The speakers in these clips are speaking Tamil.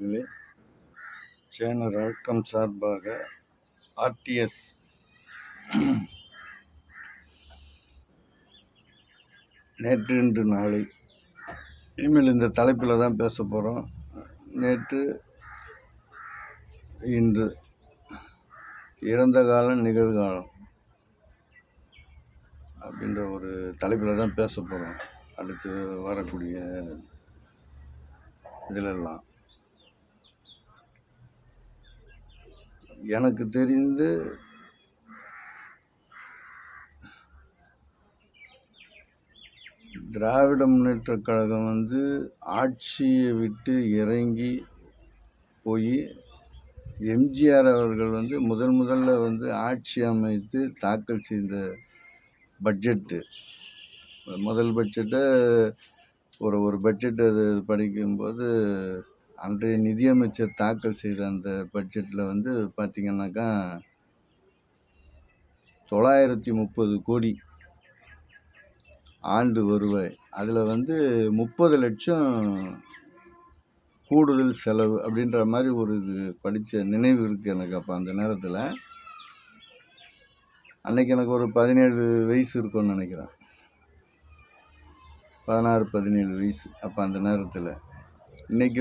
நண்பர்களே, சேனல் வழக்கம் சார்பாக ஆர்டிஎஸ் நேற்று இன்று நாளை இனிமேல் இந்த தலைப்பில் தான் பேச போகிறோம். நேற்று இன்று இறந்த காலம் நிகழ்காலம் அப்படின்ற ஒரு தலைப்பில் தான் பேச போகிறோம். அடுத்து வரக்கூடிய இதிலெல்லாம் எனக்கு தெரிந்து திராவிட முன்னேற்றக் கழகம் ஆட்சியை விட்டு இறங்கி போய் எம்ஜிஆர் அவர்கள் முதல்ல ஆட்சி அமைத்து தாக்கல் செய்த பட்ஜெட்டு, முதல் பட்ஜெட்டை ஒரு பட்ஜெட் அது படிக்கும்போது அன்றைய நிதியமைச்சர் தாக்கல் செய்த அந்த பட்ஜெட்டில் பார்த்திங்கனாக்கா 930 கோடி ஆண்டு வருவாய், அதில் 30 லட்சம் கூடுதல் செலவு அப்படின்ற மாதிரி ஒரு இது படித்த நினைவு இருக்குது எனக்கு. அப்போ அந்த நேரத்தில் அன்றைக்கி எனக்கு ஒரு 17 வயசு இருக்கும்னு நினைக்கிறேன், 16-17 வயசு. அப்போ அந்த நேரத்தில் இன்றைக்கி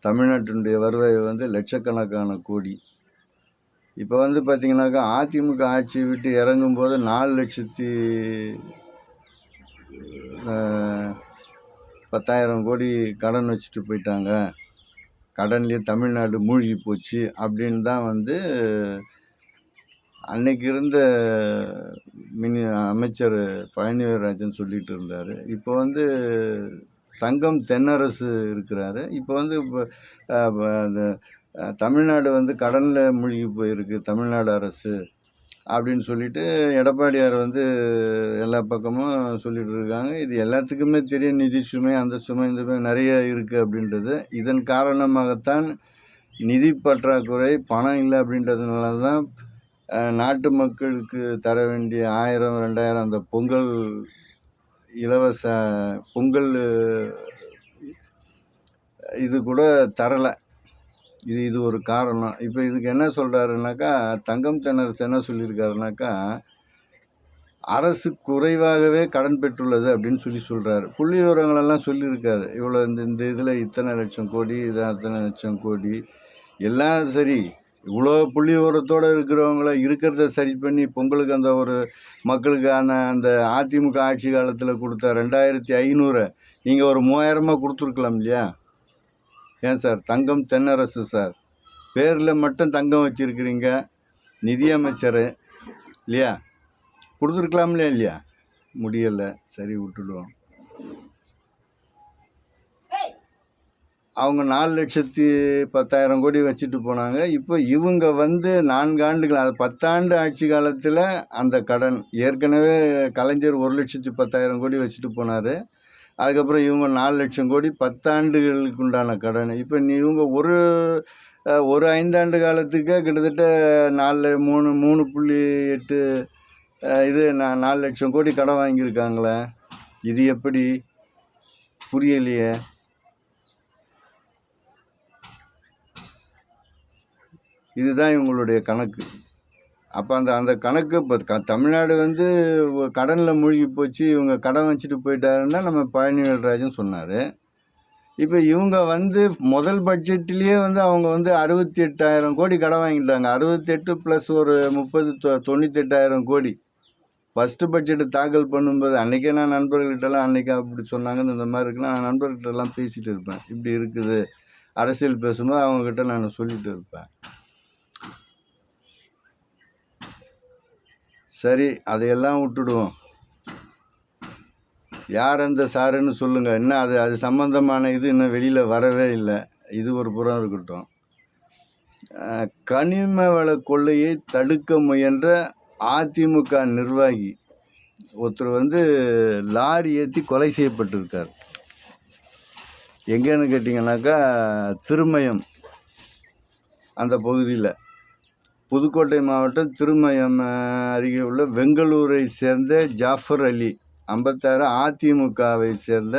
தமிழ்நாட்டினுடைய வருவாய் லட்சக்கணக்கான கோடி. இப்போ பார்த்திங்கனாக்கா அதிமுக ஆட்சியை விட்டு இறங்கும்போது 4,10,000 கோடி கடன் வச்சுட்டு போயிட்டாங்க, கடன்லேயே தமிழ்நாடு மூழ்கி போச்சு அப்படின்னு தான் அன்னைக்கு இருந்த அமைச்சர் பழனிவேல்ராஜன் சொல்லிகிட்டு இருந்தார். இப்போ தங்கம் தென்னரசு இருக்கிறாரு. இப்போ அந்த தமிழ்நாடு கடனில் மூழ்கி போயிருக்கு தமிழ்நாடு அரசு அப்படின்னு சொல்லிட்டு எடப்பாடியார் எல்லா பக்கமும் சொல்லிட்டு இருக்காங்க. இது எல்லாத்துக்குமே தெரியும், நிதி சுமை, அந்த சுமை, இந்த சுமை நிறைய இருக்குது அப்படின்றது. இதன் காரணமாகத்தான் நிதி பற்றாக்குறை, பணம் இல்லை அப்படின்றதுனால தான் நாட்டு மக்களுக்கு தர வேண்டிய 1000-2000 அந்த பொங்கல் இலவச பொங்கல் இது கூட தரலை. இது ஒரு காரணம். இப்போ இதுக்கு என்ன சொல்கிறாருனாக்கா, தங்கம் தென்னரசு என்ன சொல்லியிருக்காருனாக்கா, அரசு குறைவாகவே கடன் பெற்றுள்ளது அப்படின்னு சொல்கிறாரு. புள்ளி விவரங்களெல்லாம் சொல்லியிருக்காரு. இவ்வளோ இந்த இதில் இத்தனை லட்சம் கோடி, இது அத்தனை லட்சம் கோடி, எல்லாம் சரி. இவ்வளோ புள்ளி விவரத்தோடு இருக்கிறவங்கள இருக்கிறத சரி பண்ணி பொங்கலுக்கு அந்த ஒரு மக்களுக்கான அந்த அதிமுக ஆட்சி காலத்தில் கொடுத்த 2500 நீங்கள் ஒரு 3000 கொடுத்துருக்கலாம் இல்லையா? ஏன் சார், தங்கம் தென்னரசு சார், பேரில் மட்டும் தங்கம் வச்சுருக்கிறீங்க, நிதியமைச்சர் இல்லையா? கொடுத்துருக்கலாம்ல இல்லையா? முடியலை, சரி விட்டுடுவோம். அவங்க 4,10,000 கோடி வச்சுட்டு போனாங்க. இப்போ இவங்க 4 ஆண்டுகள், அது 10 ஆண்டு ஆட்சி காலத்தில் அந்த கடன் ஏற்கனவே கலைஞர் 1,10,000 கோடி வச்சுட்டு போனார். அதுக்கப்புறம் இவங்க 4 லட்சம் கோடி 10 ஆண்டுகளுக்கு உண்டான கடன். இப்போ இவங்க ஒரு 5 ஆண்டு காலத்துக்கு கிட்டத்தட்ட 3.8 இது 4 லட்சம் கோடி கடன் வாங்கியிருக்காங்களே. இது எப்படி புரியலையே? இதுதான் இவங்களுடைய கணக்கு. அப்போ அந்த கணக்கு இப்போ தமிழ்நாடு கடனில் மூழ்கி போச்சு, இவங்க கடன் வச்சுட்டு போயிட்டாருன்னா நம்ம பழனிவேல்ராஜன் சொன்னார். இப்போ இவங்க முதல் பட்ஜெட்லேயே அவங்க 68,000 கோடி கடன் வாங்கிட்டாங்க. 68 + ஒரு 30 98,000 கோடி. ஃபஸ்ட்டு பட்ஜெட்டு தாக்கல் பண்ணும்போது அன்றைக்கே நான் நண்பர்கள்கிட்டலாம் அன்றைக்கி அப்படி சொன்னாங்கன்னு இந்த மாதிரி இருக்குன்னா நான் நண்பர்கள்கிட்டலாம் பேசிகிட்டு இருப்பேன். இப்படி இருக்குது அரசியல் பேசும்போது அவங்கக்கிட்ட நான் சொல்லிகிட்டு இருப்பேன். சரி, அதையெல்லாம் விட்டுடுவோம். யார் அந்த சாருன்னு சொல்லுங்கள். இன்னும் அது சம்மந்தமான இது இன்னும் வெளியில் வரவே இல்லை. இது ஒரு புறம் இருக்கட்டும். கனிம வள கொள்ளையை தடுக்க முயன்ற அதிமுக நிர்வாகி ஒருத்தர் லாரி ஏற்றி கொலை செய்யப்பட்டிருக்கார். எங்கேன்னு கேட்டிங்கனாக்கா திருமயம் அந்த பகுதியில், புதுக்கோட்டை மாவட்டம் திருமயம் அருகே உள்ள வெங்கலூரை சேர்ந்த ஜாஃபர் அலி 56 அதிமுகவை சேர்ந்த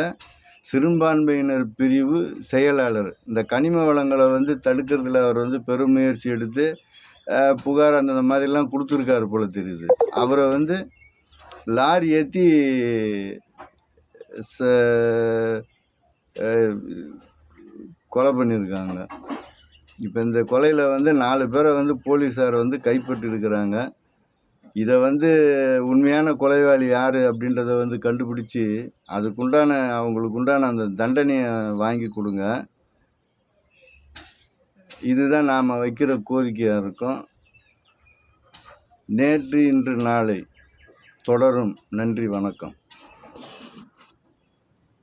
சிறுபான்மையினர் பிரிவு செயலாளர். இந்த கனிம வளங்களை வந்து தடுக்கிறதுல அவர் வந்து பெரும் முயற்சி எடுத்து புகார் அந்த மாதிரிலாம் கொடுத்துருக்காரு போல தெரியுது. அவரை வந்து லாரி ஏற்றி கொலை பண்ணியிருக்காங்க. இப்போ இந்த கொலையில் வந்து 4 பேரை வந்து போலீஸார் வந்து கைப்பற்றிருக்கிறாங்க. இதை வந்து உண்மையான கொலைவாளி யார் அப்படின்றத வந்து கண்டுபிடிச்சி அவங்களுக்கு உண்டான அந்த தண்டனையை வாங்கி கொடுங்க. இதுதான் நாம் வைக்கிற கோரிக்கையாக இருக்கும். நேற்று இன்று நாளை தொடரும். நன்றி, வணக்கம்.